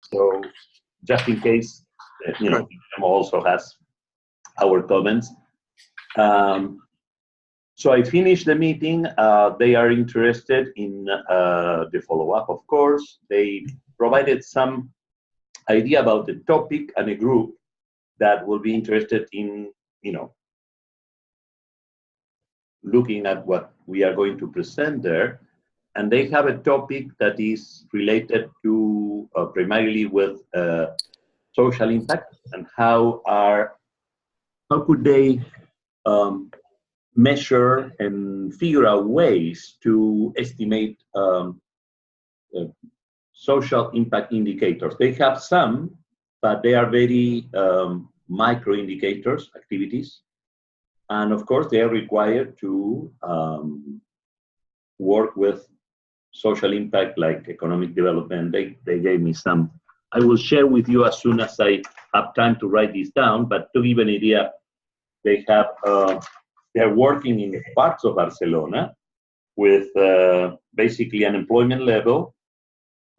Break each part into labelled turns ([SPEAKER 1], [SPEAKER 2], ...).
[SPEAKER 1] So just in case, also has our comments. So I finished the meeting. They are interested in the follow-up, of course. They provided some idea about the topic and a group that will be interested in, looking at what we are going to present there. And they have a topic that is related to primarily with social impact and how could they measure and figure out ways to estimate social impact indicators. They have some, but they are very micro indicators, activities. And of course, they are required to work with social impact like economic development. They gave me some. I will share with you as soon as I have time to write this down, but to give an idea, they are working in parts of Barcelona with basically unemployment level.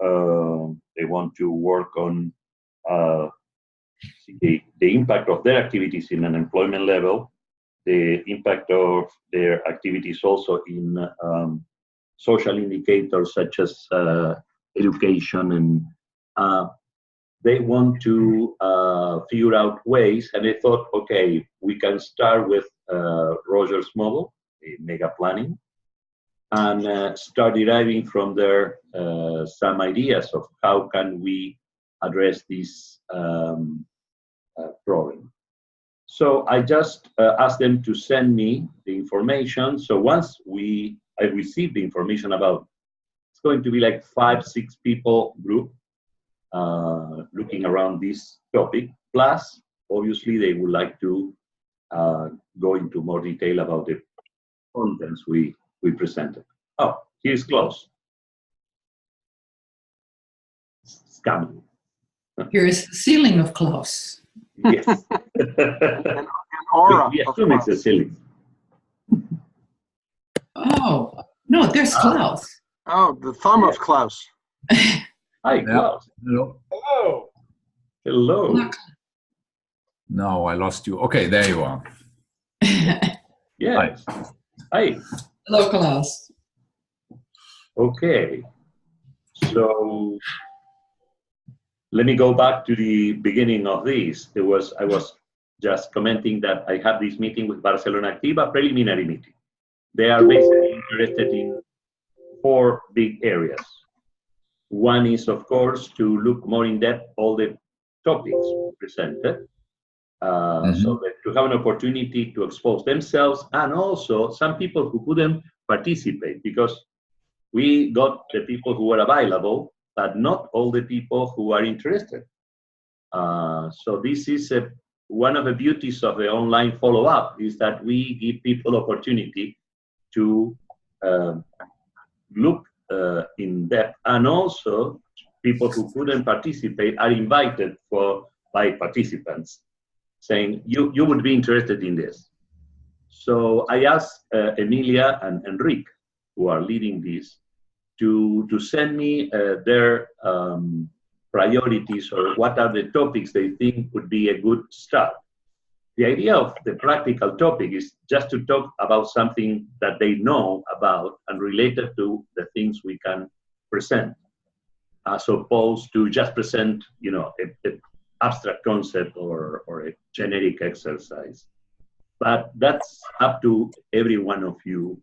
[SPEAKER 1] They want to work on the impact of their activities in unemployment level, the impact of their activities also in social indicators such as education, and they want to figure out ways, and they thought, okay, we can start with Rogers' model, the mega planning, and start deriving from there some ideas of how can we address this problem. So I just asked them to send me the information. So once I received the information about, it's going to be like 5-6 people group looking around this topic. Plus, obviously, they would like to go into more detail about the contents we presented. Oh, here's Klaus. It's coming.
[SPEAKER 2] Here is the ceiling of Klaus.
[SPEAKER 1] Yes.
[SPEAKER 3] An aura.
[SPEAKER 1] We assume it's a ceiling.
[SPEAKER 2] Oh, no, there's Klaus.
[SPEAKER 3] Oh, the thumb of Klaus.
[SPEAKER 1] Hi, Klaus.
[SPEAKER 4] Hello.
[SPEAKER 3] Hello.
[SPEAKER 1] Hello.
[SPEAKER 2] Look.
[SPEAKER 4] No, I lost you. Okay, there you are.
[SPEAKER 1] Yes. Hi.
[SPEAKER 2] Hello, Klaus.
[SPEAKER 1] Okay. So let me go back to the beginning of this. I was just commenting that I had this meeting with Barcelona Activa, preliminary meeting. They are basically interested in 4 big areas. One is, of course, to look more in depth all the topics presented, so that to have an opportunity to expose themselves, and also some people who couldn't participate, because we got the people who were available, but not all the people who are interested. So this is one of the beauties of the online follow-up, is that we give people opportunity to look in depth, and also people who couldn't participate are invited by participants, saying you would be interested in this. So I asked Emilia and Enrique, who are leading this, to send me their priorities, or what are the topics they think would be a good start. The idea of the practical topic is just to talk about something that they know about and related to the things we can present, as opposed to just present, an abstract concept or a generic exercise. But that's up to every one of you.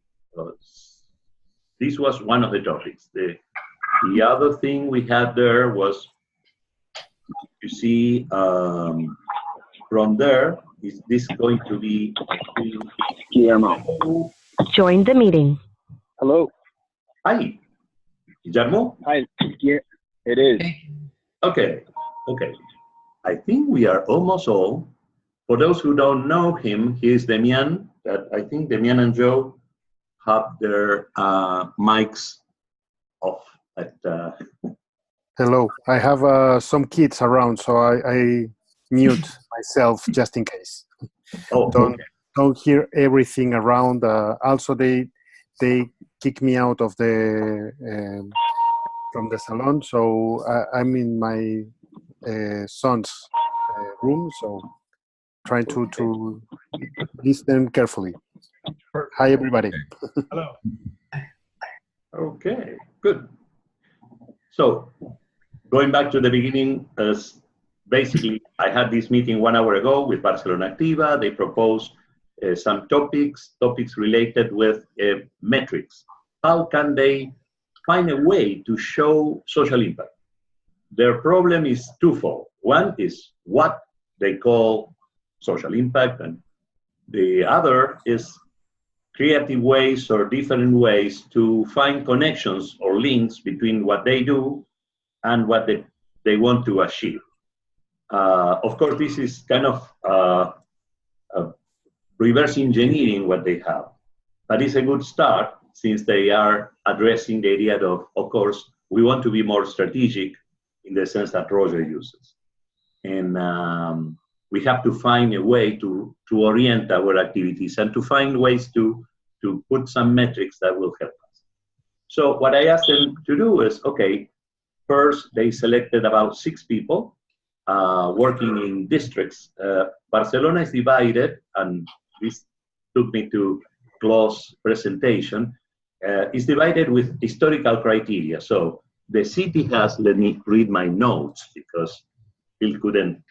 [SPEAKER 1] This was one of the topics. The other thing we had there was, you see, from there, is this going to be
[SPEAKER 5] Guillermo. Join the meeting.
[SPEAKER 3] Hello.
[SPEAKER 1] Hi, Guillermo?
[SPEAKER 3] Hi. Yeah, it is.
[SPEAKER 1] Okay. I think we are almost all. For those who don't know him, he is Demian. I think Demian and Joe have their mics off.
[SPEAKER 6] Hello. I have some kids around, so I mute myself just in case.
[SPEAKER 1] Oh,
[SPEAKER 6] don't hear everything around. Also, they kick me out of the from the salon, so I'm in my son's room, so trying to listen carefully. Hi, everybody.
[SPEAKER 7] Hello.
[SPEAKER 1] Okay, good. So, going back to the beginning, basically, I had this meeting 1 hour ago with Barcelona Activa. They proposed some topics related with metrics. How can they find a way to show social impact? Their problem is twofold. One is what they call social impact, and the other is creative ways or different ways to find connections or links between what they do and what they want to achieve. Of course, this is kind of reverse engineering what they have, but it's a good start since they are addressing the idea of course, we want to be more strategic in the sense that Roger uses. And we have to find a way to orient our activities and to find ways to put some metrics that will help us. So what I asked them to do is, okay, first they selected about 6 people working in districts. Barcelona is divided, and this took me to close presentation, is divided with historical criteria. So the city has, let me read my notes because Bill couldn't,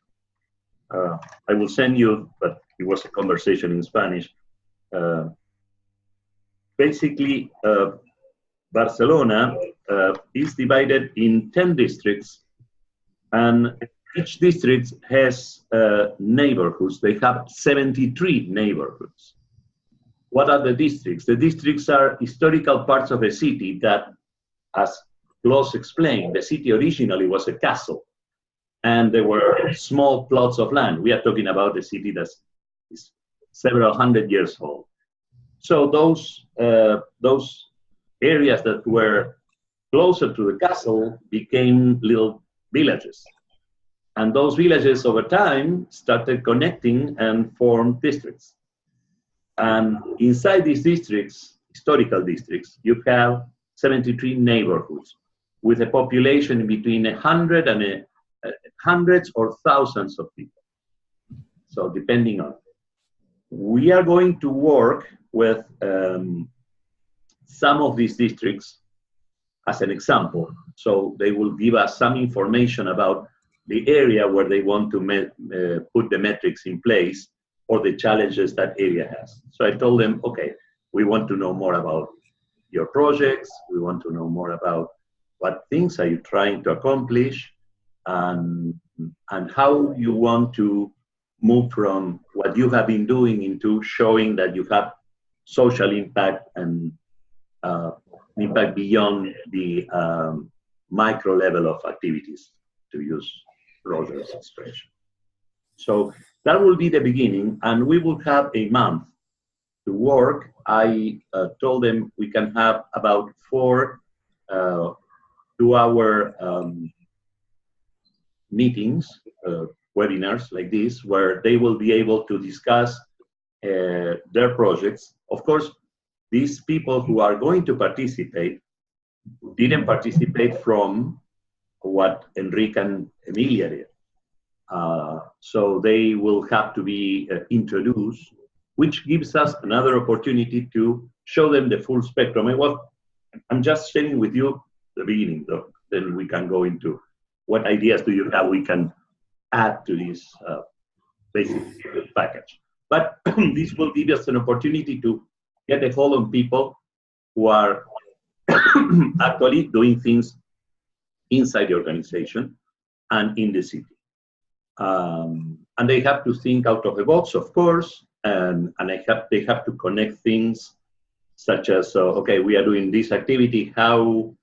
[SPEAKER 1] I will send you, but it was a conversation in Spanish. Basically, Barcelona is divided in 10 districts, and each district has neighborhoods. They have 73 neighborhoods. What are the districts? The districts are historical parts of a city that, as Klaus explained, the city originally was a castle, and there were small plots of land. We are talking about a city that is several hundred years old. So those areas that were closer to the castle became little villages. And those villages over time started connecting and formed districts. And inside these districts, historical districts, you have 73 neighborhoods with a population between 100 and hundreds or thousands of people. So depending on, we are going to work with some of these districts as an example. So they will give us some information about the area where they want to put the metrics in place or the challenges that area has. So I told them, okay, we want to know more about your projects. We want to know more about what things are you trying to accomplish, and how you want to move from what you have been doing into showing that you have social impact and impact beyond the micro level of activities, to use Roger's expression. So that will be the beginning, and we will have a month to work. I told them we can have about 4 2-hour meetings, webinars like this, where they will be able to discuss their projects. Of course, these people who are going to participate didn't participate from what Enrique and Emilia did. So they will have to be introduced, which gives us another opportunity to show them the full spectrum. And what I'm just sharing with you the beginning, though. Then we can go into what ideas do you have we can add to this basic package. But this will give us an opportunity to get a hold on people who are actually doing things inside the organization and in the city. And they have to think out of the box, of course, and they have to connect things such as, okay, we are doing this activity, how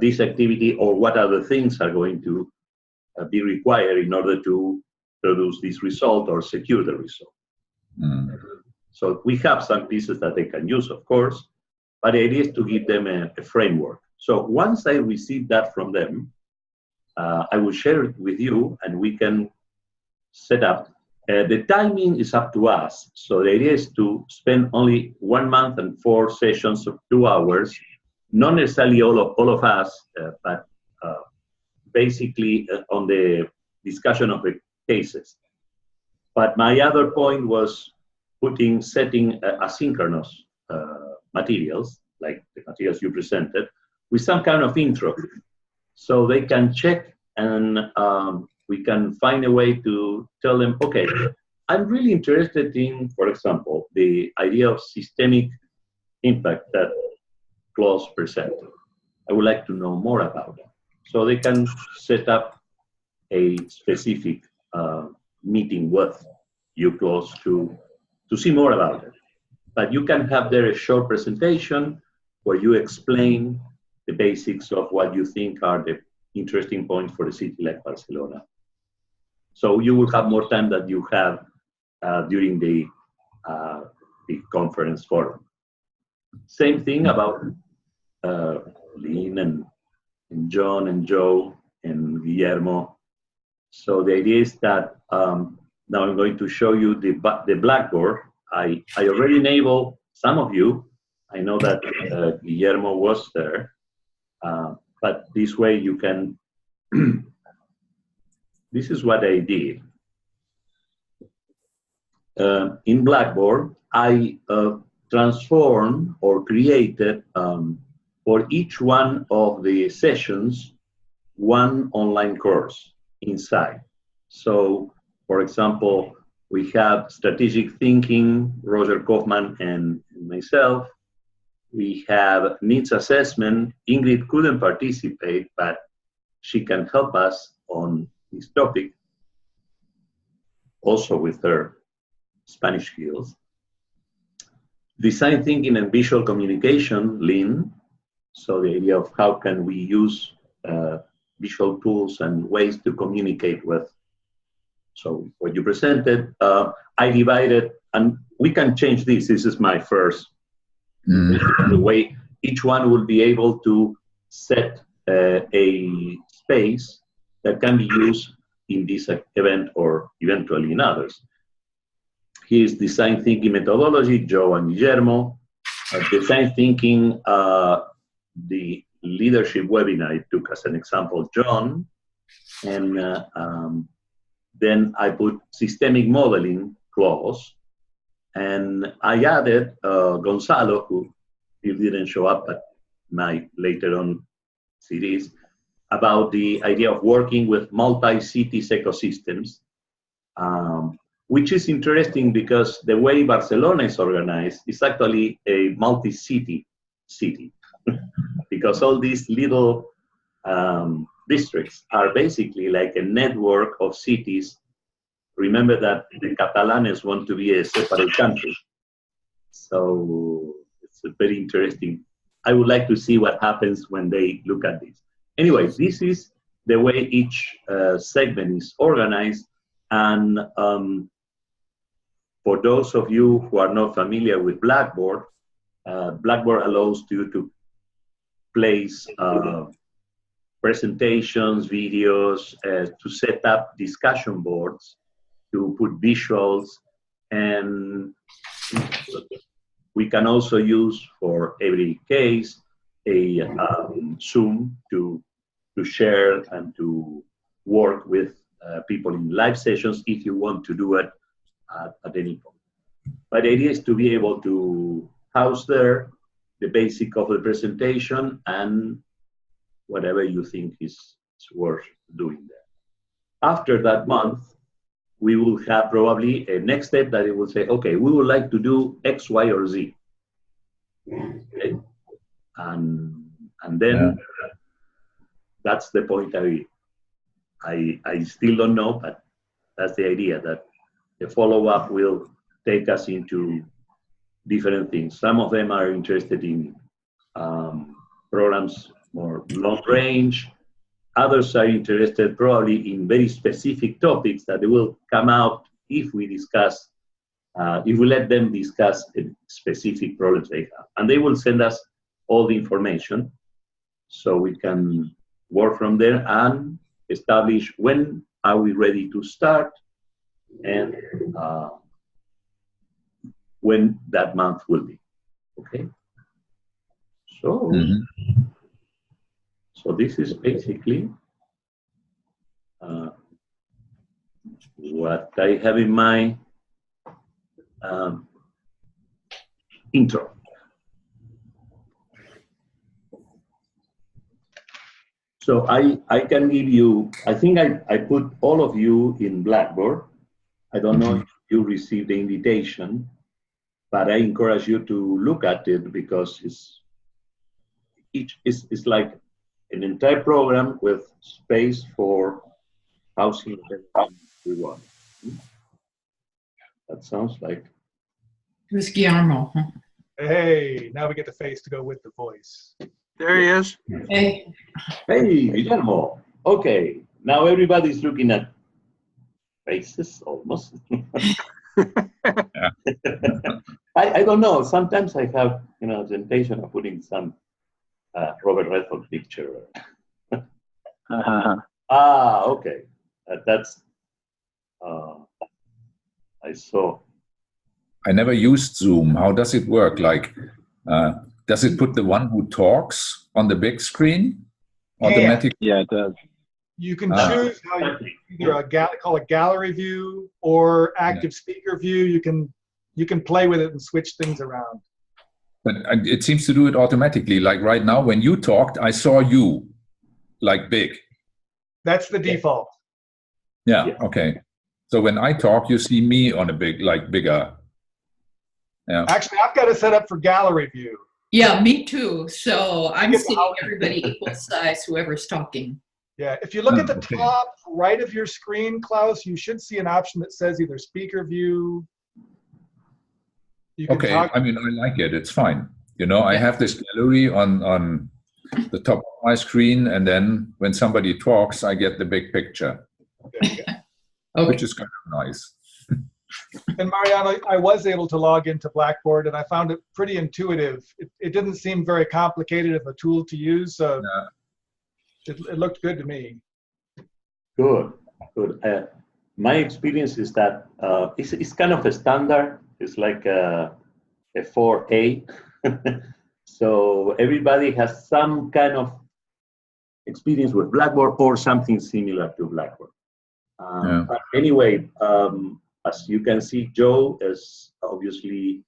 [SPEAKER 1] this activity or what other things are going to be required in order to produce this result or secure the result. Mm. So we have some pieces that they can use, of course, but the idea is to give them a framework. So once I receive that from them, I will share it with you and we can set up. The timing is up to us. So the idea is to spend only 1 month and 4 sessions of 2 hours, not necessarily all of us, but basically on the discussion of the cases. But my other point was setting asynchronous materials, like the materials you presented, with some kind of intro. So they can check and we can find a way to tell them, okay, I'm really interested in, for example, the idea of systemic impact that Klaus presented. I would like to know more about it. So they can set up a specific meeting with you, Klaus, to see more about it. But you can have there a short presentation where you explain the basics of what you think are the interesting points for a city like Barcelona. So you will have more time than you have during the conference forum. Same thing about Lynn and John and Joe and Guillermo. So the idea is that now I'm going to show you the Blackboard. I already enabled some of you. I know that Guillermo was there, but this way you can, this is what I did. In Blackboard, I transformed or created for each one of the sessions, one online course inside. So, for example, we have strategic thinking, Roger Kaufman and myself. We have needs assessment. Ingrid couldn't participate, but she can help us on this topic, also with her Spanish skills. Design thinking and visual communication, Lynn. So the idea of how can we use visual tools and ways to communicate with. So what you presented, I divided, and we can change this. This is my first. The way each one will be able to set a space that can be used in this event or eventually in others. Here's design thinking methodology, Joe and Guillermo. Design thinking, the leadership webinar I took as an example, John. And then I put systemic modeling, Klaus. And I added Gonzalo, who didn't show up at my later on series, about the idea of working with multi-cities ecosystems, which is interesting because the way Barcelona is organized is actually a multi-city city, because all these little districts are basically like a network of cities. Remember that the Catalanes want to be a separate country. So it's very interesting. I would like to see what happens when they look at this. Anyway, this is the way each segment is organized. And for those of you who are not familiar with Blackboard, Blackboard allows you to place presentations, videos, to set up discussion boards, to put visuals, and we can also use for every case a Zoom to share and to work with people in live sessions if you want to do it at any point. But the idea is to be able to house there the basic of the presentation and whatever you think is worth doing there. After that month, we will have probably a next step that it will say, okay, we would like to do X, Y, or Z. Okay? And then that's the point I still don't know, but that's the idea, that the follow-up will take us into different things. Some of them are interested in programs more long range. Others are interested probably in very specific topics that will come out if we discuss, if we let them discuss specific problems they have. And they will send us all the information so we can work from there and establish when are we ready to start and when that month will be, okay? So, so this is basically what I have in my intro. So I can give you, I think I put all of you in Blackboard. I don't know if you received the invitation, but I encourage you to look at it because it's like an entire program with space for housing everyone. That sounds like.
[SPEAKER 2] It was Guillermo. Huh?
[SPEAKER 7] Hey, now we get the face to go with the voice.
[SPEAKER 3] There he is.
[SPEAKER 2] Hey,
[SPEAKER 1] Hey, Guillermo. Okay, now everybody's looking at faces almost. I don't know. Sometimes I have, temptation of putting some Robert Redford picture. Okay. That's. I saw.
[SPEAKER 4] I never used Zoom. How does it work? Like, does it put the one who talks on the big screen automatically?
[SPEAKER 3] Yeah, it does.
[SPEAKER 7] You can choose how you either call it gallery view or active speaker view. You can play with it and switch things around.
[SPEAKER 4] But it seems to do it automatically. Like right now, when you talked, I saw you, like big.
[SPEAKER 7] That's the default.
[SPEAKER 4] Yeah. Okay. So when I talk, you see me on a bigger. Yeah.
[SPEAKER 7] Actually, I've got it set up for gallery view.
[SPEAKER 2] yeah, me too. So I'm seeing everybody equal size, whoever's talking.
[SPEAKER 7] Yeah, if you look at the top right of your screen, Klaus, you should see an option that says either speaker view. You can talk.
[SPEAKER 4] I mean, I like it. It's fine. I have this gallery on the top of my screen, and then when somebody talks, I get the big picture, which is kind of nice.
[SPEAKER 7] And Mariano, I was able to log into Blackboard, and I found it pretty intuitive. It didn't seem very complicated of a tool to use, so it looked good to me.
[SPEAKER 1] Good. My experience is that it's kind of a standard. It's like a 4A. So everybody has some kind of experience with Blackboard or something similar to Blackboard. But anyway, as you can see, Joe is obviously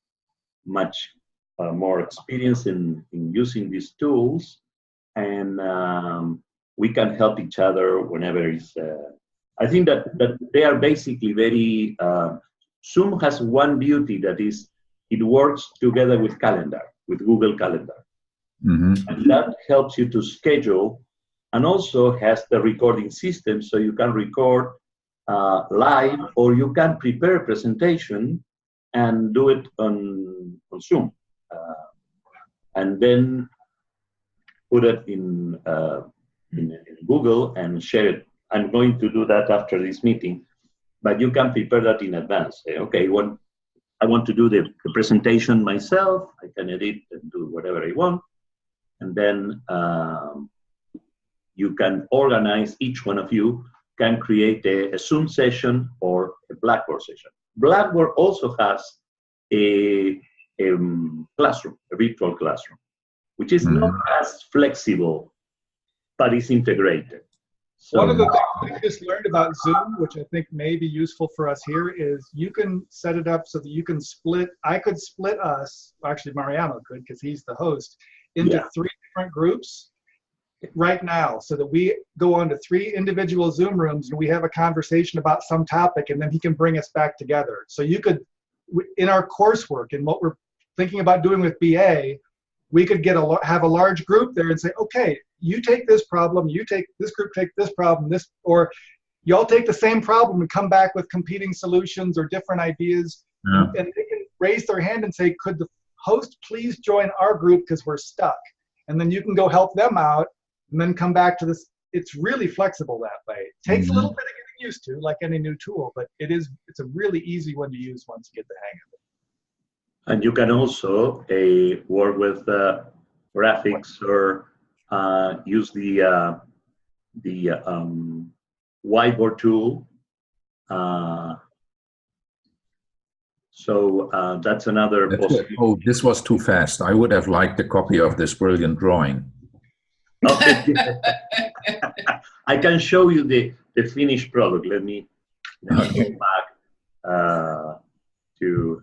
[SPEAKER 1] much more experienced in using these tools, and we can help each other whenever it's. I think that they are basically very. Zoom has one beauty, that is, it works together with Calendar, with Google Calendar, and that helps you to schedule, and also has the recording system, so you can record live, or you can prepare a presentation and do it on Zoom, and then put it in Google and share it. I'm going to do that after this meeting, but you can prepare that in advance. Say, okay, I want to do the presentation myself. I can edit and do whatever I want, and then you can organize, each one of you can create a Zoom session or a Blackboard session. Blackboard also has a classroom, a virtual classroom, which is not as flexible, but it's integrated. So,
[SPEAKER 7] one of the things I just learned about Zoom, which I think may be useful for us here, is you can set it up so that you can I could split us, actually Mariano could because he's the host, into 3 different groups right now, so that we go on to 3 individual Zoom rooms and we have a conversation about some topic, and then he can bring us back together. So you could, in our coursework and what we're thinking about doing with BA, we could have a large group there and say, okay, you take this problem, this group take this problem, or you all take the same problem and come back with competing solutions or different ideas. And they can raise their hand and say, could the host please join our group because we're stuck? And then you can go help them out and then come back to this. It's really flexible that way. It takes a little bit of getting used to, like any new tool, but it's a really easy one to use once you get the hang of it.
[SPEAKER 1] And you can also work with graphics, or use the whiteboard tool. So that's another possibility.
[SPEAKER 4] Oh, this was too fast. I would have liked a copy of this brilliant drawing.
[SPEAKER 1] I can show you the finished product. Let me go back to.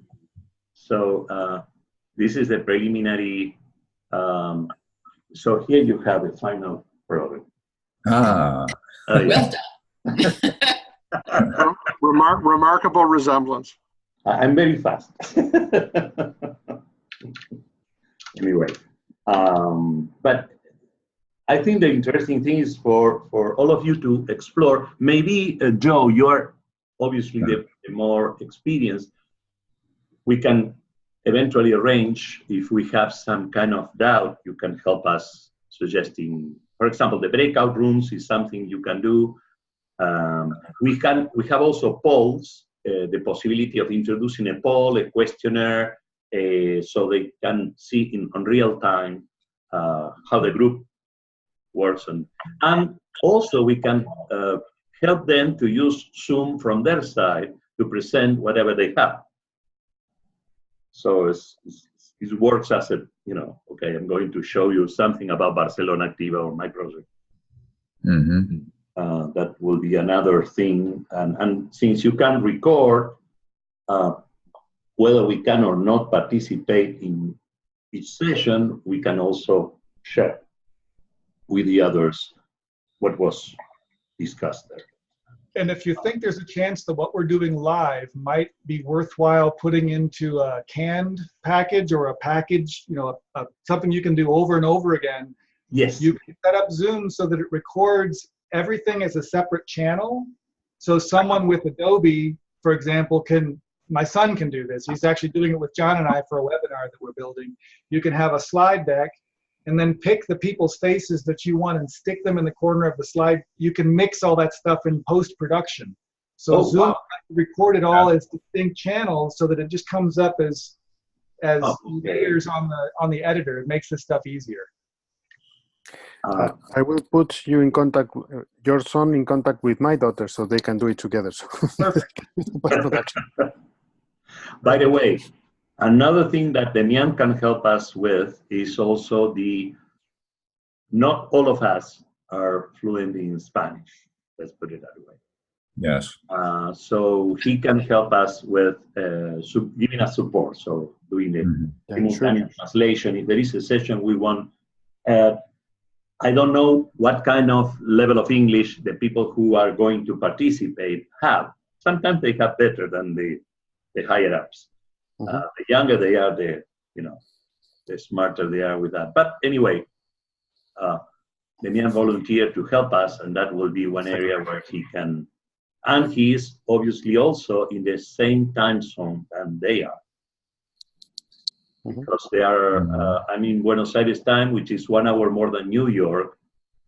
[SPEAKER 1] So this is the preliminary. So here you have the final product.
[SPEAKER 2] Well done.
[SPEAKER 3] Remarkable resemblance.
[SPEAKER 1] I'm very fast. Anyway, but I think the interesting thing is for all of you to explore. Maybe, Joe, you're obviously the more experienced. We can eventually arrange, if we have some kind of doubt, you can help us suggesting, for example, the breakout rooms is something you can do. We have also polls, the possibility of introducing a poll, a questionnaire, so they can see in real time how the group works. And also we can help them to use Zoom from their side to present whatever they have. So it works as a, okay, I'm going to show you something about Barcelona Activa or my project.
[SPEAKER 4] Mm-hmm.
[SPEAKER 1] That will be another thing. And since you can record, whether we can or not participate in each session, we can also share with the others what was discussed there.
[SPEAKER 7] And if you think there's a chance that what we're doing live might be worthwhile putting into a canned package or a package, something you can do over and over again.
[SPEAKER 1] Yes.
[SPEAKER 7] You can set up Zoom so that it records everything as a separate channel. So someone with Adobe, for example, my son can do this. He's actually doing it with John and I for a webinar that we're building. You can have a slide deck and then pick the people's faces that you want and stick them in the corner of the slide. You can mix all that stuff in post-production. So Zoom record it all as distinct channels so that it just comes up as layers on the editor. It makes this stuff easier.
[SPEAKER 6] I will put you in contact, your son in contact with my daughter so they can do it together. So
[SPEAKER 7] Perfect.
[SPEAKER 1] By the way, another thing that Demian can help us with is also not all of us are fluent in Spanish. Let's put it that way.
[SPEAKER 4] Yes.
[SPEAKER 1] So he can help us with giving us support. So doing the simultaneous translation. If there is a session we want, I don't know what kind of level of English the people who are going to participate have. Sometimes they have better than the higher ups. The younger they are, the smarter they are with that. But anyway, Demian volunteered to help us, and that will be one area where he can. And he is obviously also in the same time zone than they are. Because they are, I'm in Buenos Aires time, which is 1 hour more than New York.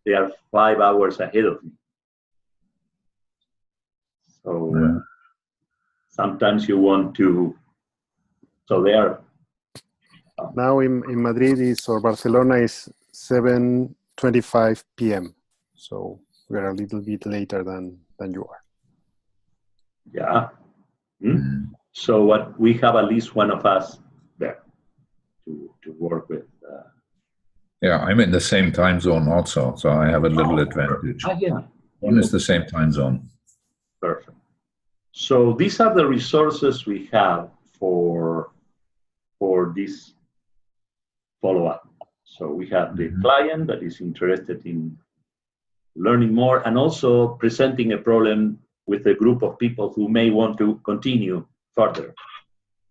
[SPEAKER 1] They are 5 hours ahead of me. So sometimes you want to, so they are.
[SPEAKER 6] Now in Madrid or Barcelona is 7:25 p.m. So we're a little bit later than you are.
[SPEAKER 1] Yeah. So we have at least one of us there to work with.
[SPEAKER 4] Yeah, I'm in the same time zone also, so I have a little advantage.
[SPEAKER 1] Yeah.
[SPEAKER 4] One is the same time zone.
[SPEAKER 1] Perfect. So these are the resources we have for this follow-up. So we have the client that is interested in learning more and also presenting a problem with a group of people who may want to continue further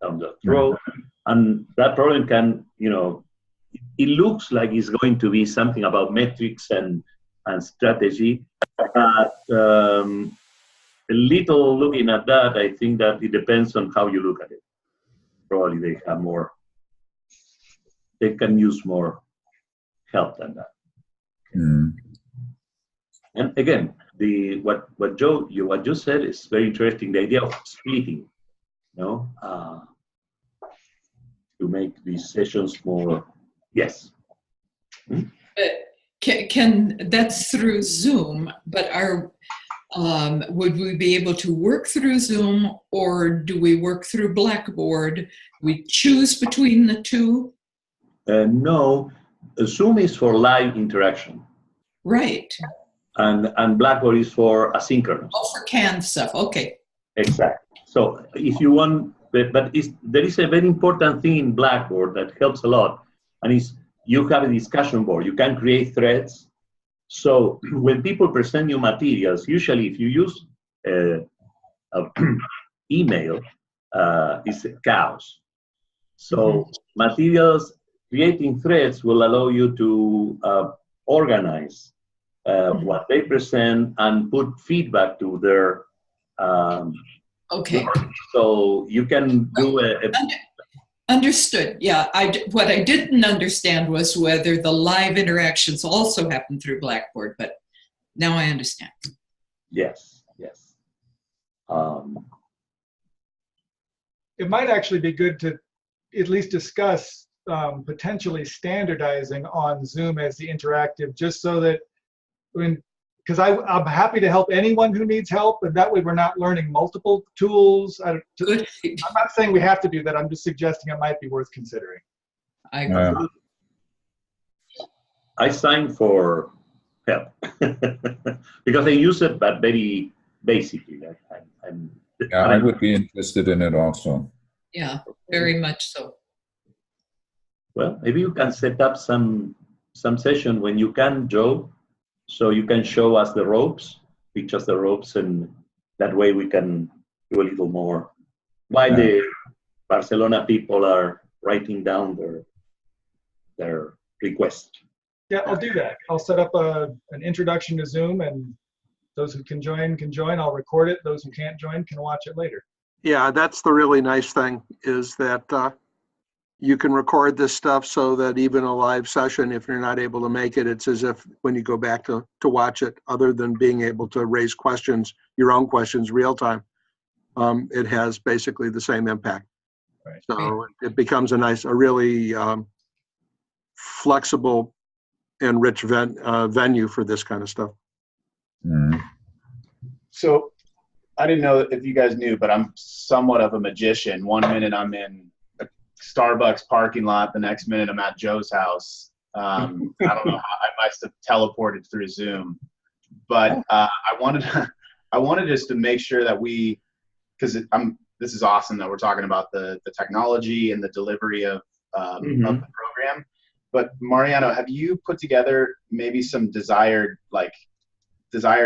[SPEAKER 1] down the road. And that problem can, it looks like it's going to be something about metrics and strategy. But a little looking at that, I think that it depends on how you look at it. Probably they have more, they can use more help than that. And again, what you said is very interesting. The idea of splitting, to make these sessions more. Yes.
[SPEAKER 2] But that's through Zoom, but would we be able to work through Zoom, or do we work through Blackboard? We choose between the two?
[SPEAKER 1] No, Zoom is for live interaction.
[SPEAKER 2] Right.
[SPEAKER 1] and Blackboard is for asynchronous.
[SPEAKER 2] Oh, for canned stuff. Okay.
[SPEAKER 1] Exactly. So if you want, but there is a very important thing in Blackboard that helps a lot, and is you have a discussion board. You can create threads. So when people present you materials, usually if you use email, it's chaos. So materials, creating threads will allow you to organize what they present and put feedback to their
[SPEAKER 2] okay.
[SPEAKER 1] work. So you can do
[SPEAKER 2] Understood. Yeah. What I didn't understand was whether the live interactions also happen through Blackboard, but now I understand.
[SPEAKER 1] Yes, yes.
[SPEAKER 7] It might actually be good to at least discuss potentially standardizing on Zoom as the interactive, just so that because I'm happy to help anyone who needs help, and that way we're not learning multiple tools. I'm not saying we have to do that. I'm just suggesting it might be worth considering.
[SPEAKER 2] I agree.
[SPEAKER 1] I signed for help because I use it, but very basically.
[SPEAKER 4] I would be interested in it also.
[SPEAKER 2] Yeah, very much so.
[SPEAKER 1] Well, maybe you can set up some session when you can, Joe, so you can show us the ropes, teach us the ropes, and that way we can do a little more while the Barcelona people are writing down their request.
[SPEAKER 7] Yeah, I'll do that. I'll set up an introduction to Zoom, and those who can join can join. I'll record it. Those who can't join can watch it later.
[SPEAKER 3] Yeah, that's the really nice thing, is that you can record this stuff so that even a live session, if you're not able to make it, it's as if when you go back to watch it, other than being able to raise questions, your own questions real time, it has basically the same impact.
[SPEAKER 7] Right.
[SPEAKER 3] So it becomes a really flexible and rich venue for this kind of stuff.
[SPEAKER 4] Mm.
[SPEAKER 8] So I didn't know if you guys knew, but I'm somewhat of a magician. One minute I'm in a Starbucks parking lot, the next minute I'm at Joe's house. I don't know how I must have teleported through Zoom, but I wanted just to make sure that because this is awesome that we're talking about the technology and the delivery of the program. But Mariano, have you put together maybe some desired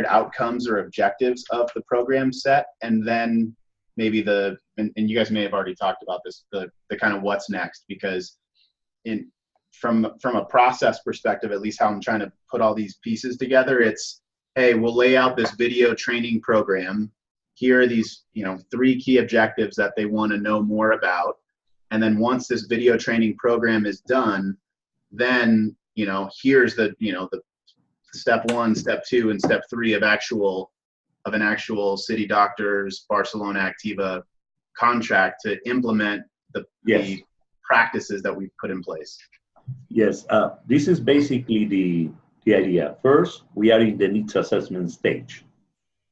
[SPEAKER 8] outcomes or objectives of the program set, and then maybe and you guys may have already talked about this, the kind of what's next, because from a process perspective, at least how I'm trying to put all these pieces together, it's, hey, we'll lay out this video training program. Here are these 3 key objectives that they want to know more about, and then once this video training program is done, then here's the step 1, step 2, and step 3 of an actual City Doctors Barcelona Activa contract to implement the practices that we've put in place.
[SPEAKER 1] Yes, this is basically the idea. First, we are in the needs assessment stage.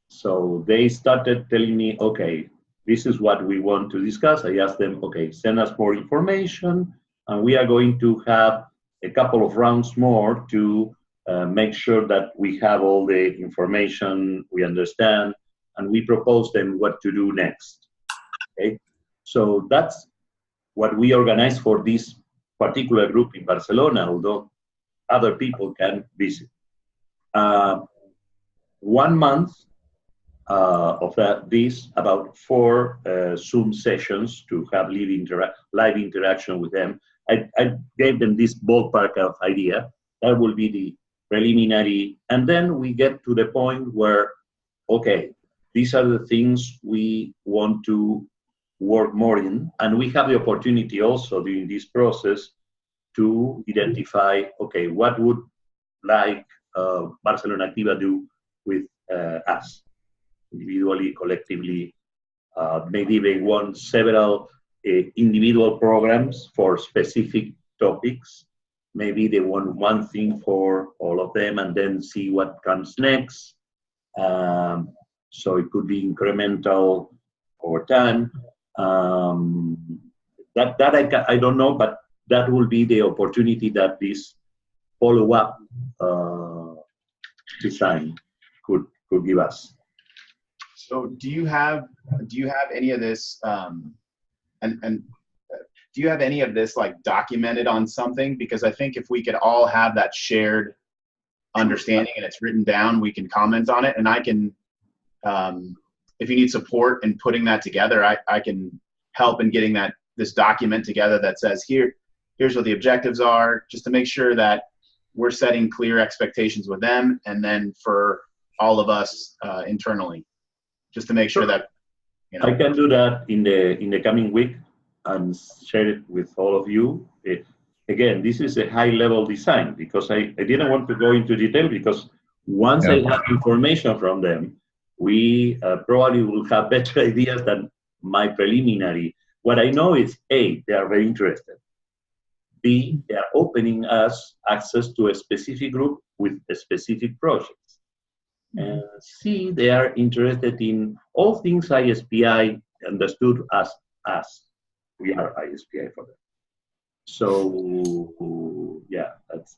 [SPEAKER 1] So they started telling me, okay, this is what we want to discuss. I asked them, okay, send us more information, and we are going to have a couple of rounds more to make sure that we have all the information, we understand, and we propose them what to do next. Okay, so that's what we organize for this particular group in Barcelona, although other people can visit. 1 month of this, about 4 Zoom sessions to have live interaction with them. I gave them this ballpark of idea. That will be the preliminary, and then we get to the point where, okay, these are the things we want to work more in, and we have the opportunity also during this process to identify, okay, what would Barcelona Activa do with us, individually, collectively. Maybe they want several individual programs for specific topics. Maybe they want one thing for all of them and then see what comes next. So it could be incremental over time. That I don't know, but that will be the opportunity that this follow-up design could give us.
[SPEAKER 8] So do you have any of this do you have any of this like documented on something? Because I think if we could all have that shared understanding and it's written down, we can comment on it. And I can, if you need support in putting that together, I can help in getting this document together that says here's what the objectives are, just to make sure that we're setting clear expectations with them, and then for all of us internally, just to make sure that, you know.
[SPEAKER 1] I can do that in the coming week and share it with all of you. Again, this is a high-level design because I didn't want to go into detail, because once I have information from them, we probably will have better ideas than my preliminary. What I know is A, they are very interested. B, they are opening us access to a specific group with a specific projects. And C, they are interested in all things ISPI, understood as we are ISPI for them. So yeah, that's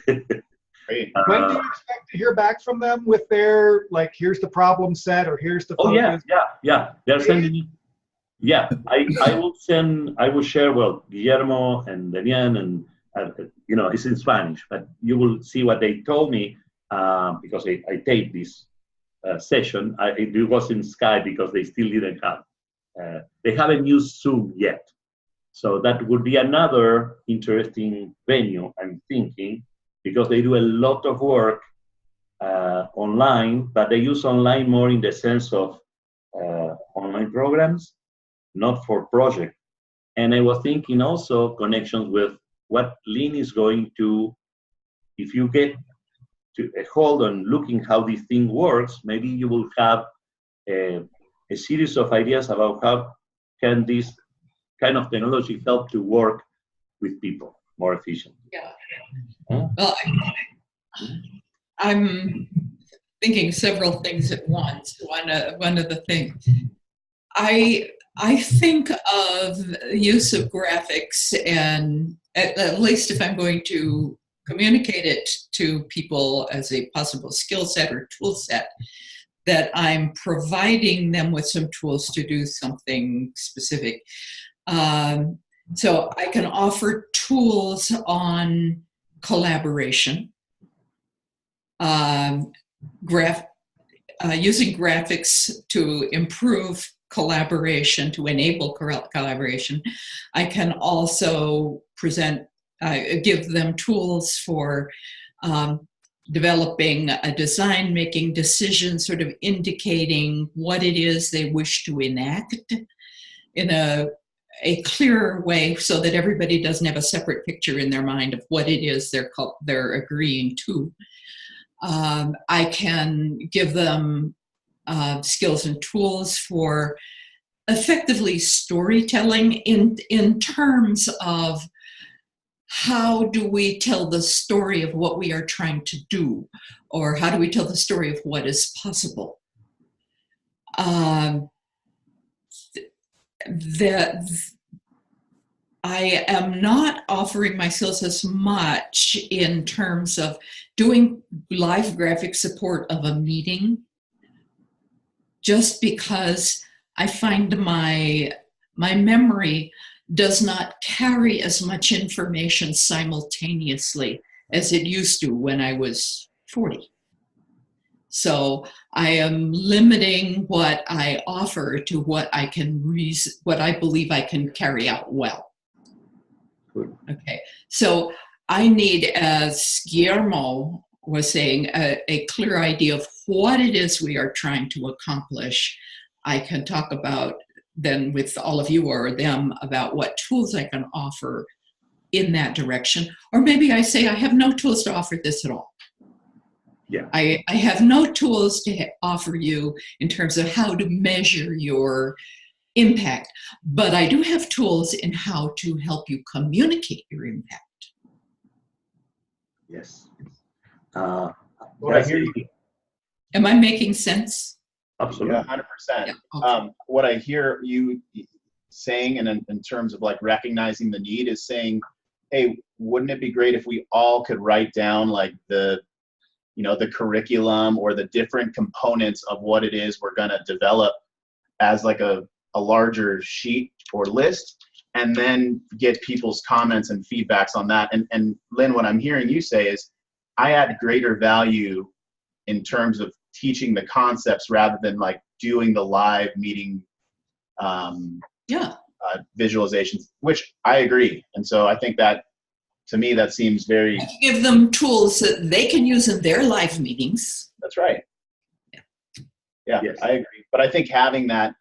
[SPEAKER 8] Great.
[SPEAKER 7] When do you expect to hear back from them with their, like, here's the problem set, or here's the focus?
[SPEAKER 1] Yeah. They're sending me. Yeah, I will share, well, Guillermo and Damian, and it's in Spanish, but you will see what they told me, because I taped this session. It was in Skype because they still didn't have. They haven't used Zoom yet. So that would be another interesting venue, I'm thinking, because they do a lot of work online, but they use online more in the sense of online programs, not for project. And I was thinking also connections with what Lynn is going to, if you get to a hold on looking how this thing works, maybe you will have a series of ideas about how can this kind of technology help to work with people more efficiently.
[SPEAKER 2] Yeah.
[SPEAKER 1] Huh?
[SPEAKER 2] Well, I'm thinking several things at once. One of the things I think of use of graphics, and at least if I'm going to communicate it to people as a possible skill set or tool set, that I'm providing them with some tools to do something specific. So I can offer tools on collaboration, using graphics to improve collaboration, to enable collaboration. I can also give them tools for developing a design, making decisions, sort of indicating what it is they wish to enact in a clearer way, so that everybody doesn't have a separate picture in their mind of what it is they're agreeing to. I can give them skills and tools for effectively storytelling in terms of how do we tell the story of what we are trying to do, or how do we tell the story of what is possible. I am not offering my skills as much in terms of doing live graphic support of a meeting, just because I find my memory does not carry as much information simultaneously as it used to when I was 40. So I am limiting what I offer to what I believe I can carry out well.
[SPEAKER 1] Good.
[SPEAKER 2] Okay, so I need, as Guillermo was saying, a clear idea of what it is we are trying to accomplish. I can talk about then with all of you or them about what tools I can offer in that direction. Or maybe I say I have no tools to offer this at all.
[SPEAKER 1] Yeah.
[SPEAKER 2] I have no tools to offer you in terms of how to measure your impact, but I do have tools in how to help you communicate your impact.
[SPEAKER 1] Yes.
[SPEAKER 8] What I hear you,
[SPEAKER 2] Am I making sense?
[SPEAKER 1] Absolutely.
[SPEAKER 8] yeah, 100%.
[SPEAKER 2] Yeah, okay.
[SPEAKER 8] What I hear you saying, and in terms of like recognizing the need, is saying, hey, wouldn't it be great if we all could write down like the the curriculum or the different components of what it is we're going to develop as like a larger sheet or list, and then get people's comments and feedbacks on that. And Lynn, what I'm hearing you say is I add greater value in terms of teaching the concepts rather than like doing the live meeting visualizations, which I agree. And so I think that, to me, that seems very...
[SPEAKER 2] Give them tools that they can use in their live meetings.
[SPEAKER 8] That's right. Yeah, yes. I agree. But I think having that,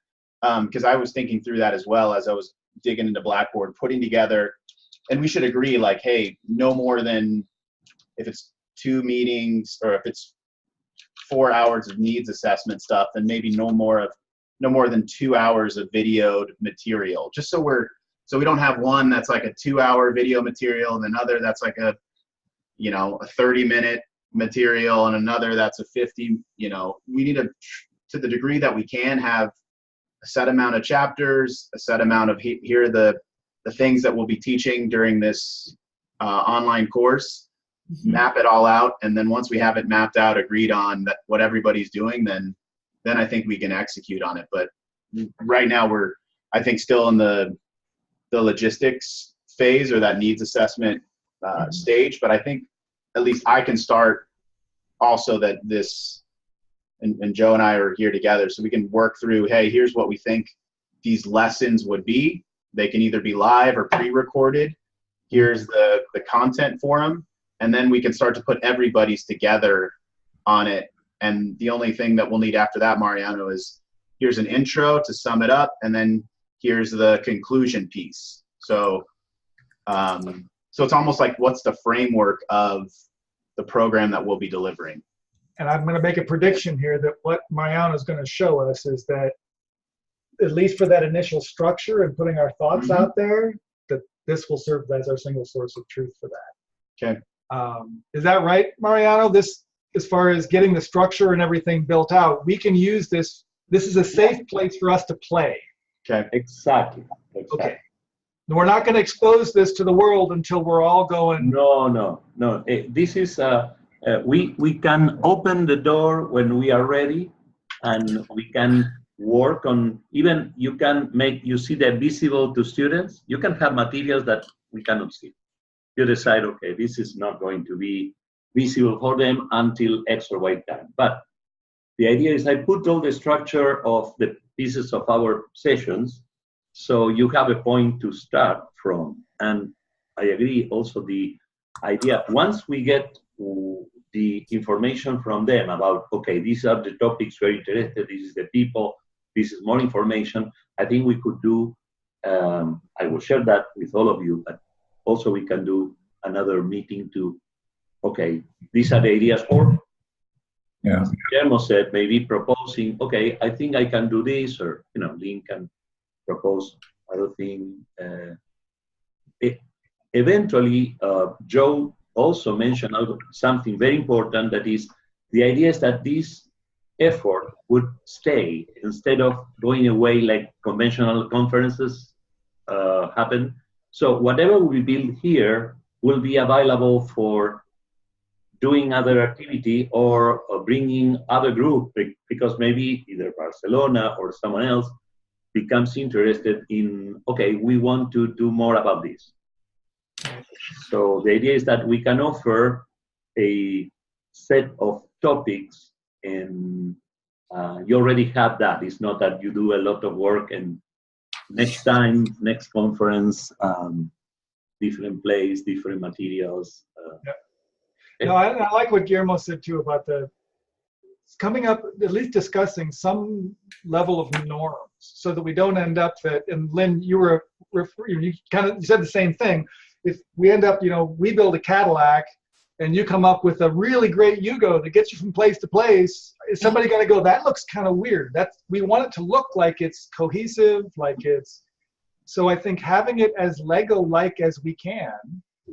[SPEAKER 8] because I was thinking through that as well as I was digging into Blackboard, putting together, and we should agree, like, hey, no more than, if it's 2 meetings or if it's 4 hours of needs assessment stuff, then maybe no more than 2 hours of videoed material, just so we don't have one that's like a 2-hour video material and another that's like a 30-minute material and another that's a 50, we need to the degree that we can have a set amount of chapters, a set amount of here are the things that we'll be teaching during this online course, map it all out. And then once we have it mapped out, agreed on that what everybody's doing, then I think we can execute on it. But right now we're, I think, still in the logistics phase or that needs assessment stage. But I think at least I can start also that this, and Joe and I are here together so we can work through, hey, here's what we think these lessons would be. They can either be live or pre-recorded. Here's the content for them. And then we can start to put everybody's together on it. And the only thing that we'll need after that, Mariano, is here's an intro to sum it up, and then here's the conclusion piece. So so it's almost like what's the framework of the program that we'll be delivering.
[SPEAKER 7] And I'm going to make a prediction here that what Mariano is going to show us is that, at least for that initial structure and putting our thoughts out there, that this will serve as our single source of truth for that.
[SPEAKER 8] Okay.
[SPEAKER 7] Is that right, Mariano? This, as far as getting the structure and everything built out, we can use this. This is a safe place for us to play.
[SPEAKER 8] Okay.
[SPEAKER 1] Exactly.
[SPEAKER 7] Okay. We're not going to expose this to the world until we're all going.
[SPEAKER 1] No. This is we can open the door when we are ready, and we can work on, even you see that visible to students. You can have materials that we cannot see. You decide, okay, this is not going to be visible for them until X or Y time. But the idea is I put all the structure of the pieces of our sessions, so you have a point to start from. And I agree also the idea, once we get the information from them about, okay, these are the topics we're interested, this is the people, this is more information, I think we could do, I will share that with all of you, but also we can do another meeting to, okay, these are the ideas, or Guillermo said, maybe proposing, okay, I think I can do this, or, Lynn can propose other thing. Eventually, Joe also mentioned something very important, that is, the idea is that this effort would stay instead of going away like conventional conferences happen. So whatever we build here will be available for doing other activity or bringing other group, because maybe either Barcelona or someone else becomes interested in, okay, we want to do more about this. So the idea is that we can offer a set of topics, and you already have that. It's not that you do a lot of work and next time, next conference, different place, different materials.
[SPEAKER 7] No, I like what Guillermo said too about coming up, at least discussing some level of norms, so that we don't end up that. And Lynn, you said the same thing. If we end up, we build a Cadillac, and you come up with a really great Yugo that gets you from place to place, is somebody going to go, that looks kind of weird? We want it to look like it's cohesive, so I think having it as Lego-like as we can,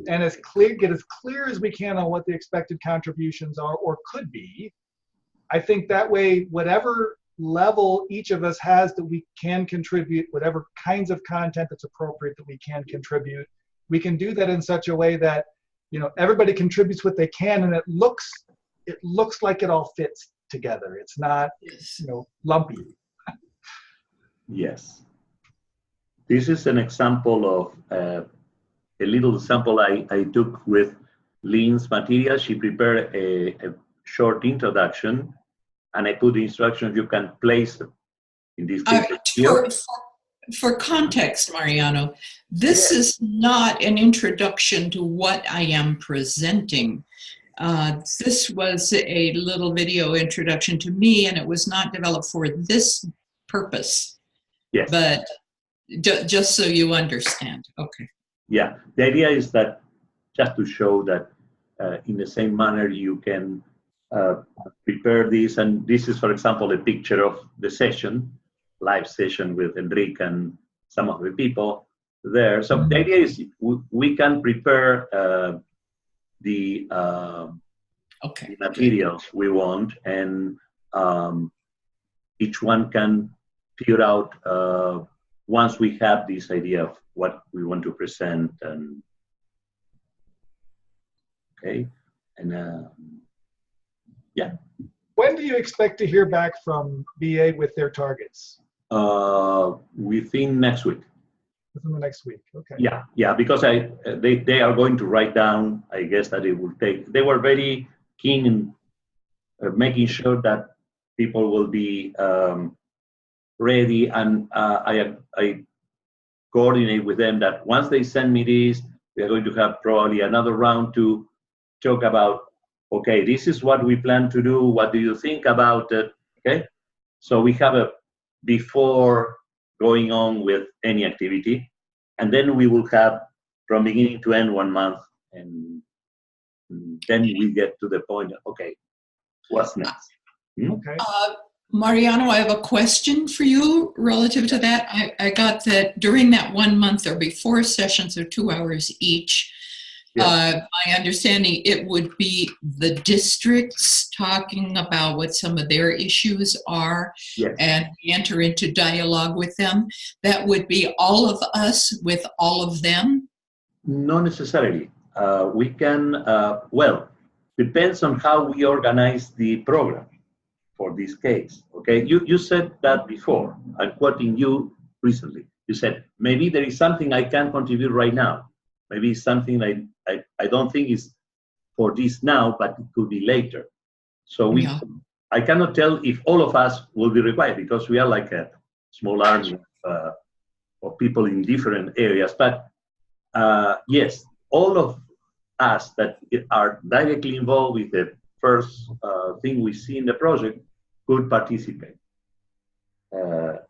[SPEAKER 7] and get as clear as we can on what the expected contributions are or could be. I think that way, whatever level each of us has that we can contribute, whatever kinds of content that's appropriate that we can contribute, we can do that in such a way that everybody contributes what they can, and it looks it looks like it all fits together. It's not, lumpy.
[SPEAKER 1] Yes. This is an example of a little sample I took with Lynn's material. She prepared a short introduction, and I put the instructions you can place in this case.
[SPEAKER 2] For context, Mariano, this is not an introduction to what I am presenting. This was a little video introduction to me, and it was not developed for this purpose.
[SPEAKER 1] Yes.
[SPEAKER 2] But just so you understand. Okay.
[SPEAKER 1] Yeah, the idea is that just to show that in the same manner you can prepare this, and this is, for example, a picture of the session, live session with Enrique and some of the people there. So the idea is we can prepare the materials we want, and each one can figure out once we have this idea of what we want to present. And okay, and yeah.
[SPEAKER 7] When do you expect to hear back from BA with their targets?
[SPEAKER 1] Within next week.
[SPEAKER 7] Within the next week, okay.
[SPEAKER 1] Yeah, because they are going to write down. I guess that it will take. They were very keen in making sure that people will be ready, and I coordinate with them that once they send me this, we are going to have probably another round to talk about. Okay, this is what we plan to do. What do you think about it? Okay, so we have a before going on with any activity, and then we will have from beginning to end 1 month, and then we get to the point of, okay, what's next?
[SPEAKER 7] Okay.
[SPEAKER 2] Mariano, I have a question for you relative to that. I got that during that 1 month there'll be 4 sessions of 2 hours each. My understanding, it would be the districts talking about what some of their issues are, and we enter into dialogue with them. That would be all of us with all of them?
[SPEAKER 1] Not necessarily. We can, well, depends on how we organize the program for this case, okay? You said that before. I'm quoting you recently. You said, maybe there is something I can contribute right now. Maybe something I don't think is for this now, but it could be later. So I cannot tell if all of us will be required, because we are like a small army of people in different areas. But yes, all of us that are directly involved with the first thing we see in the project could participate,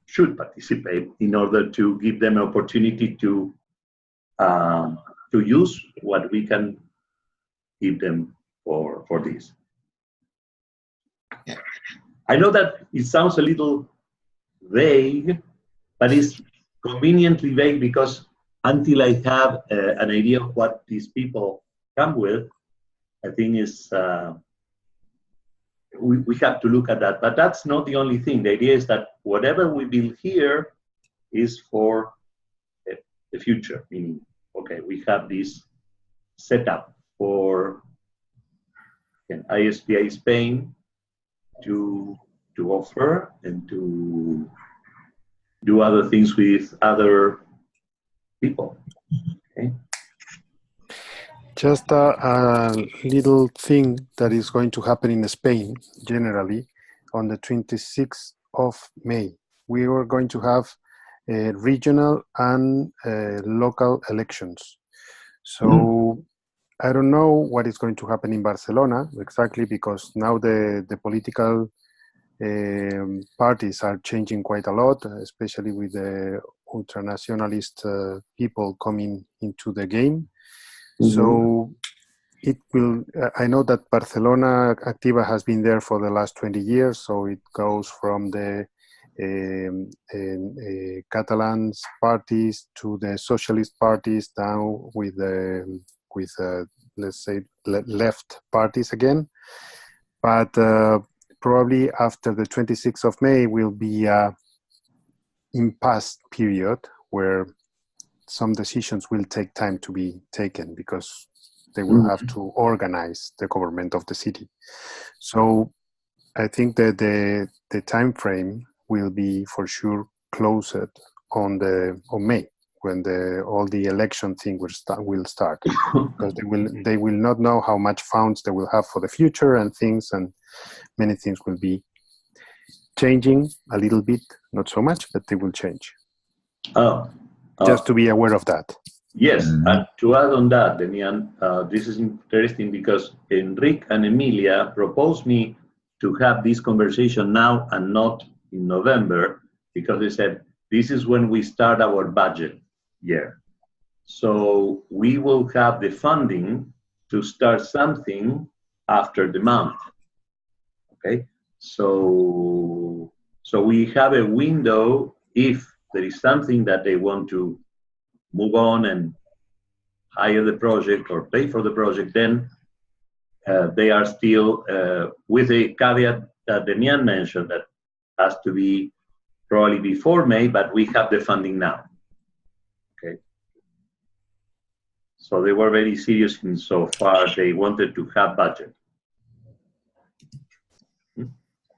[SPEAKER 1] should participate, in order to give them an opportunity to use what we can give them for this. I know that it sounds a little vague, but it's conveniently vague because until I have an idea of what these people come with, I think is we have to look at that. But that's not the only thing. The idea is that whatever we build here is for the future, meaning, okay, we have this setup for ISPA Spain to offer and to do other things with other people. Okay.
[SPEAKER 6] Just a little thing that is going to happen in Spain generally on the 26th of May. We are going to have regional and local elections. So I don't know what is going to happen in Barcelona exactly, because now the political parties are changing quite a lot, especially with the ultranationalist people coming into the game. So it will, I know that Barcelona Activa has been there for the last 20 years, so it goes from the Catalan parties to the socialist parties, down with let's say left parties again. But probably after the 26th of May will be a impasse period where some decisions will take time to be taken, because they will have to organize the government of the city. So I think that the time frame will be for sure closed on May, when all the election thing will start, because they will not know how much funds they will have for the future and things, and many things will be changing a little bit, not so much, but they will change. Just to be aware of that.
[SPEAKER 1] Yes, and to add on that, Demian, this is interesting because Enrique and Emilia proposed me to have this conversation now and not in November, because they said, this is when we start our budget year. So we will have the funding to start something after the month. Okay, so we have a window. If there is something that they want to move on and hire the project or pay for the project, then they are still with a caveat that Demian mentioned, that has to be probably before May, but we have the funding now. Okay. So they were very serious in so far they wanted to have budget.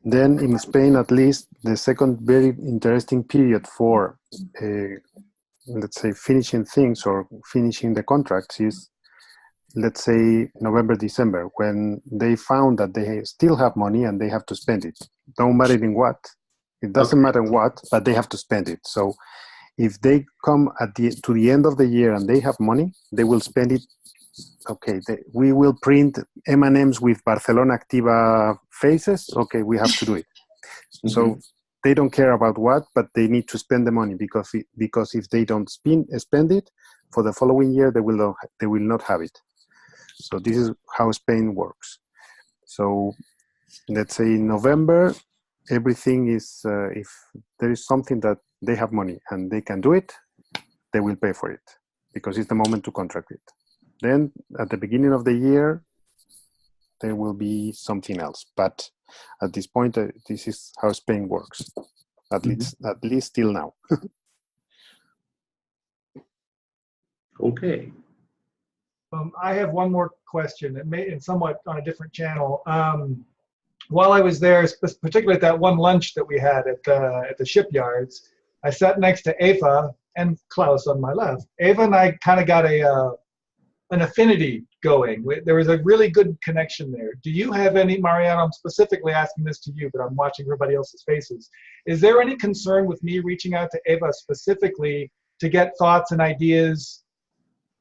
[SPEAKER 6] Then in Spain, at least, the second very interesting period for, let's say, finishing things or finishing the contracts is, let's say, November, December, when they found that they still have money and they have to spend it. No matter in what. It doesn't matter what, but they have to spend it. So if they come to the end of the year and they have money, they will spend it. Okay, we will print M&Ms with Barcelona Activa faces. Okay, we have to do it. So they don't care about what, but they need to spend the money, because if they don't spend it, for the following year they will not have it. So this is how Spain works. So let's say in November, everything is, if there is something that they have money and they can do it, they will pay for it, because it's the moment to contract it. Then at the beginning of the year, there will be something else. But at this point, this is how Spain works, at least till now.
[SPEAKER 1] Okay.
[SPEAKER 7] I have one more question, and somewhat on a different channel. While I was there, particularly at that one lunch that we had at the shipyards, I sat next to Eva and Klaus on my left. Eva and I kind of got an affinity going. There was a really good connection there. Do you have any, Mariano, I'm specifically asking this to you, but I'm watching everybody else's faces. Is there any concern with me reaching out to Eva specifically to get thoughts and ideas?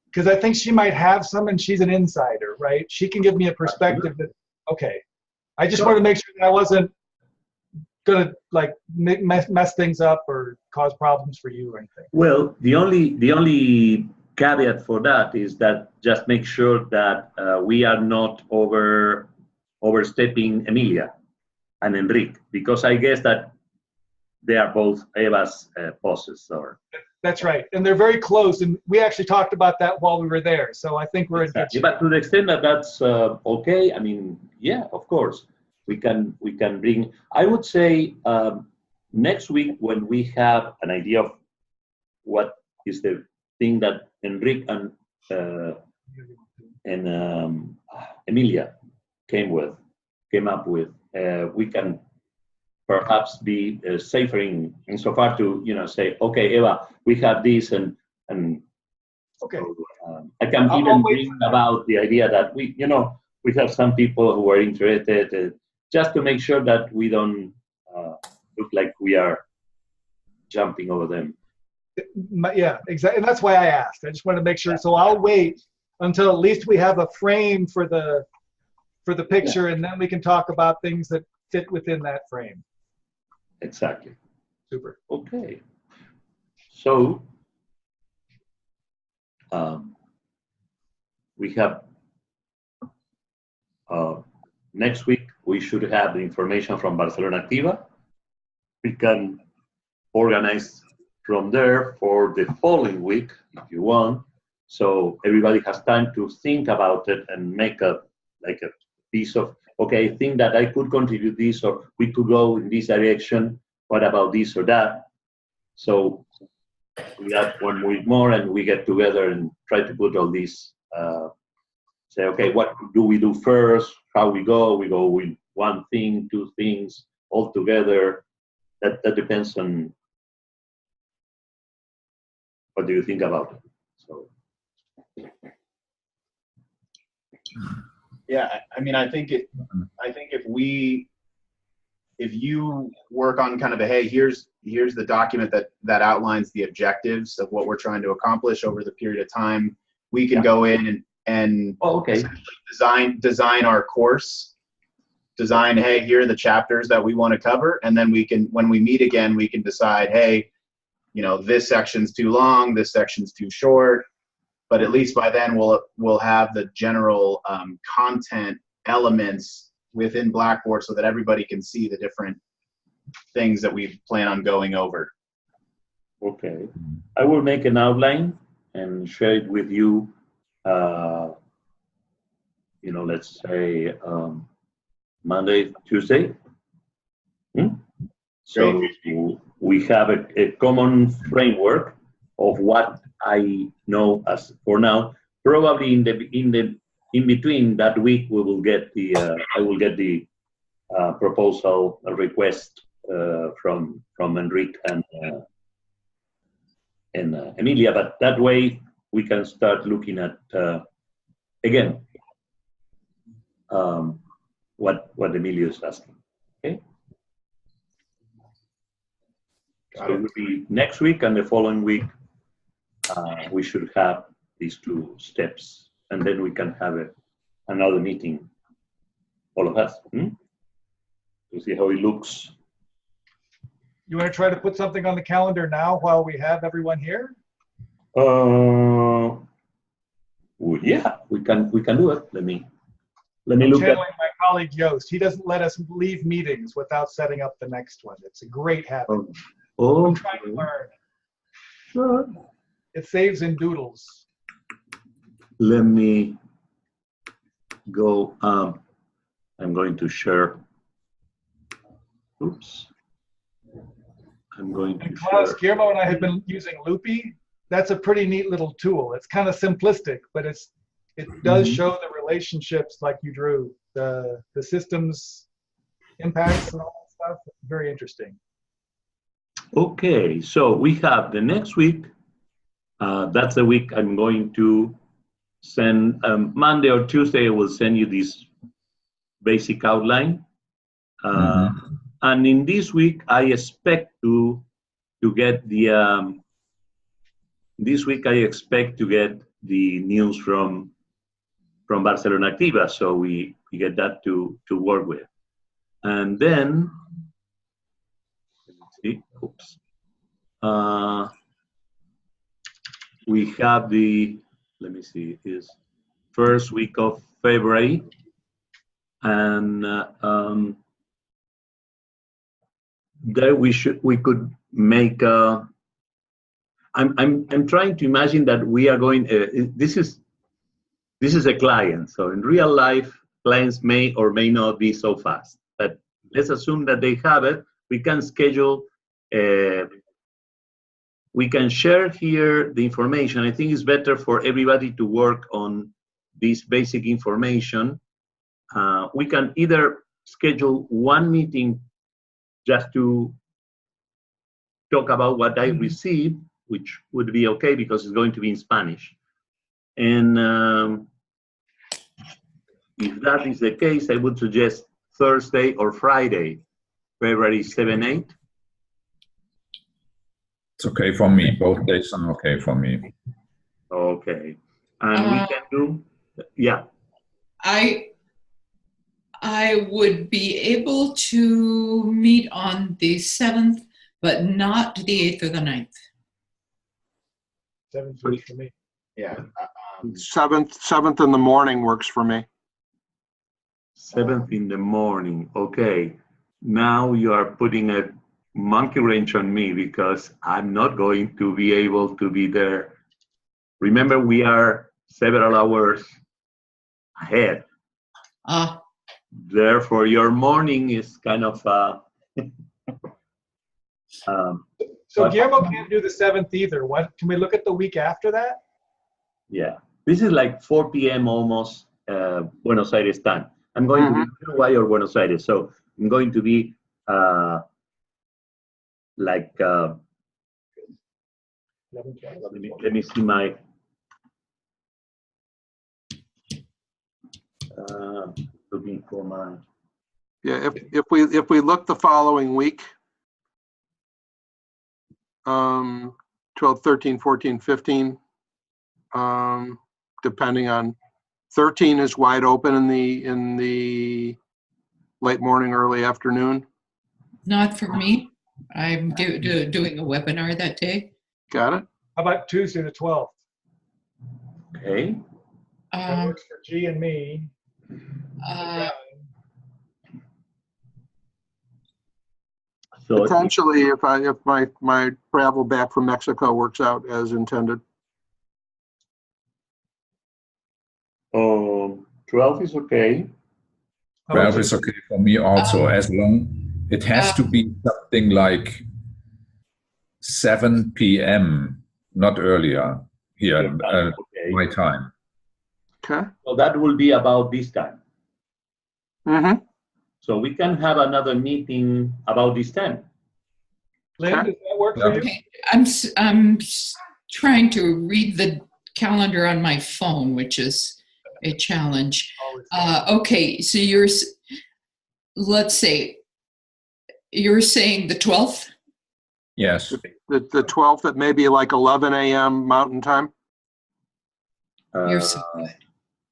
[SPEAKER 7] Because I think she might have some, and she's an insider, right? She can give me a perspective that, okay. I just wanted to make sure that I wasn't gonna like mess things up or cause problems for you or anything.
[SPEAKER 1] Well, the only caveat for that is that just make sure that we are not overstepping Emilia and Enrique, because I guess that they are both Eva's bosses.
[SPEAKER 7] That's right, and they're very close, and we actually talked about that while we were there. So I think we're
[SPEAKER 1] exactly. But to the extent that that's okay, I mean, yeah, of course, we can bring. I would say next week, when we have an idea of what is the thing that Enrique and Emilia came up with, we can perhaps be safer insofar to say, okay, Eva, we have this, and
[SPEAKER 7] okay.
[SPEAKER 1] So, I can even bring about the idea that we have some people who are interested, just to make sure that we don't look like we are jumping over them.
[SPEAKER 7] Yeah, exactly, and that's why I asked. I just want to make sure. So I'll wait until at least we have a frame for the picture, and then we can talk about things that fit within that frame.
[SPEAKER 1] Exactly.
[SPEAKER 7] Super.
[SPEAKER 1] Okay. So we have next week we should have the information from Barcelona Activa. We can organize from there for the following week if you want. So everybody has time to think about it and make a piece of, okay, I think that I could contribute this, or we could go in this direction. What about this or that? So we have 1 week more, and we get together and try to put all these say, okay, what do we do first? How we go? We go with one thing, two things, all together. That depends on what do you think about it. So.
[SPEAKER 8] Yeah, I mean, I think if you work on kind of here's the document that outlines the objectives of what we're trying to accomplish over the period of time, we can go in and design our course, hey, here are the chapters that we want to cover, and then we can, when we meet again, we can decide, hey, this section's too long, this section's too short. But at least by then we'll have the general content elements within Blackboard so that everybody can see the different things that we plan on going over.
[SPEAKER 1] Okay. I will make an outline and share it with you, let's say Monday, Tuesday. So we have a common framework of what I know as for now. Probably in between that week, we will get I will get the proposal request from Enrique and Emilia. But that way we can start looking at again what Emilio is asking. Okay. So it will be next week, and the following week we should have these two steps, and then we can have another meeting, all of us, to see how it looks.
[SPEAKER 7] You want to try to put something on the calendar now while we have everyone here?
[SPEAKER 1] Well, yeah, we can do it. Let me look at
[SPEAKER 7] my colleague Yost. He doesn't let us leave meetings without setting up the next one. It's a great habit. I'm trying to learn.
[SPEAKER 1] Sure.
[SPEAKER 7] It saves in doodles.
[SPEAKER 1] Let me go. I'm going to share. Oops. I'm going to
[SPEAKER 7] Klaus,
[SPEAKER 1] share.
[SPEAKER 7] Guillermo and I have been using Loopy. That's a pretty neat little tool. It's kind of simplistic, but it does show the relationships like you drew, the systems impacts and all that stuff. Very interesting.
[SPEAKER 1] Okay, so we have the next week. That's the week I'm going to send, Monday or Tuesday, I will send you this basic outline. And in this week, I expect to get the, this week I expect to get the news from Barcelona Activa, so we get that to work with. And then, oops. We have the, let me see, is first week of February, and there we could make. I'm trying to imagine that we are going. This is a client, so in real life, clients may or may not be so fast. But let's assume that they have it. We can schedule. We can share here the information. I think it's better for everybody to work on this basic information. We can either schedule one meeting just to talk about what I received, which would be okay because it's going to be in Spanish. And if that is the case, I would suggest Thursday or Friday, February 7, 8.
[SPEAKER 4] It's okay for me. Both days are okay for me.
[SPEAKER 1] Okay. And we can do, yeah.
[SPEAKER 2] I would be able to meet on the 7th, but not the 8th or the 9th.
[SPEAKER 7] 7th works for me.
[SPEAKER 8] Yeah.
[SPEAKER 3] 7th in the morning works for me.
[SPEAKER 1] 7th in the morning. Okay. Now you are putting a monkey wrench on me because I'm not going to be able to be there. Remember, we are several hours ahead. Therefore, your morning is kind of
[SPEAKER 7] so Guillermo can't do the 7th either. What can we look at the week after that?
[SPEAKER 1] Yeah, this is like 4 p.m. almost, Buenos Aires time. I'm going to be Uruguay or Buenos Aires, so I'm going to be like. Let me see my. Looking for my.
[SPEAKER 3] Yeah, if we look the following week, 12, 13, 14, 15, depending on 13 is wide open in the late morning, early afternoon.
[SPEAKER 2] Not for me. I'm doing a webinar that day.
[SPEAKER 3] Got it?
[SPEAKER 7] How about Tuesday the 12th?
[SPEAKER 1] Okay.
[SPEAKER 7] That works for G and me.
[SPEAKER 1] So
[SPEAKER 3] Potentially, if my travel back from Mexico works out as intended.
[SPEAKER 1] 12 is okay.
[SPEAKER 4] 12 is okay for me also, as long it has to be something like 7 p.m., not earlier here,
[SPEAKER 1] Okay.
[SPEAKER 4] my time.
[SPEAKER 3] Okay.
[SPEAKER 1] So that will be about this time.
[SPEAKER 3] Mm-hmm.
[SPEAKER 1] So we can have another meeting about this time.
[SPEAKER 7] Lynn,
[SPEAKER 3] Okay.
[SPEAKER 7] does that work for you?
[SPEAKER 2] Okay, I'm trying to read the calendar on my phone, which is a challenge. Okay, so let's say, you're saying the 12th?
[SPEAKER 4] Yes.
[SPEAKER 3] The 12th at maybe like 11 a.m. Mountain Time.
[SPEAKER 2] You're so good.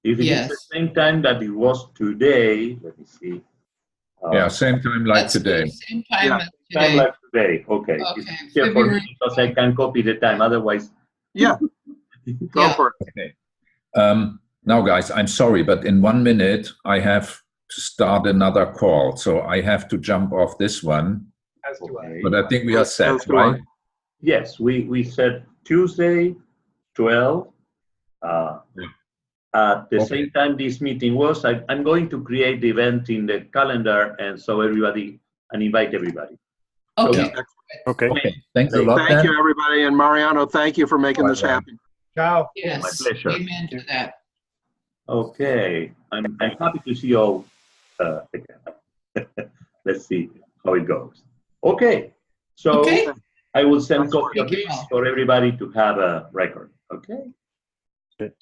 [SPEAKER 1] If it is
[SPEAKER 2] Yes.
[SPEAKER 1] the same time that it was today, let me see.
[SPEAKER 4] Yeah, same time like
[SPEAKER 2] That's
[SPEAKER 4] today.
[SPEAKER 2] good. Same time
[SPEAKER 3] Yeah.
[SPEAKER 2] as
[SPEAKER 1] Time
[SPEAKER 2] today.
[SPEAKER 1] like today. Okay.
[SPEAKER 2] Okay,
[SPEAKER 1] It's easier for me
[SPEAKER 2] February
[SPEAKER 1] because I can copy the time. Otherwise,
[SPEAKER 3] Yeah. Go
[SPEAKER 2] Yeah.
[SPEAKER 3] for it.
[SPEAKER 4] Okay. Now, guys, I'm sorry, but in 1 minute, I have to start another call. So I have to jump off this one.
[SPEAKER 7] As do I.
[SPEAKER 1] okay.
[SPEAKER 4] But I think we are set,
[SPEAKER 3] As do I.
[SPEAKER 4] right?
[SPEAKER 1] Yes, we said Tuesday, 12. At the
[SPEAKER 4] Okay.
[SPEAKER 1] same time this meeting was, I'm going to create the event in the calendar and so everybody, and invite everybody.
[SPEAKER 2] Okay.
[SPEAKER 6] Okay.
[SPEAKER 4] Okay. Thanks a lot,
[SPEAKER 3] Thank
[SPEAKER 4] then.
[SPEAKER 3] you, everybody. And Mariano, thank you for making this
[SPEAKER 4] Bye-bye.
[SPEAKER 3] happen.
[SPEAKER 7] Ciao.
[SPEAKER 2] Yes.
[SPEAKER 1] My pleasure.
[SPEAKER 2] Amen to that.
[SPEAKER 1] Okay, I'm happy to see you all again. Let's see how it goes. Okay, so
[SPEAKER 2] Okay.
[SPEAKER 1] I will send
[SPEAKER 3] Thanks.
[SPEAKER 1] copy of
[SPEAKER 2] Thank you
[SPEAKER 1] this
[SPEAKER 2] all.
[SPEAKER 1] for everybody to have a record. Okay.
[SPEAKER 6] Okay.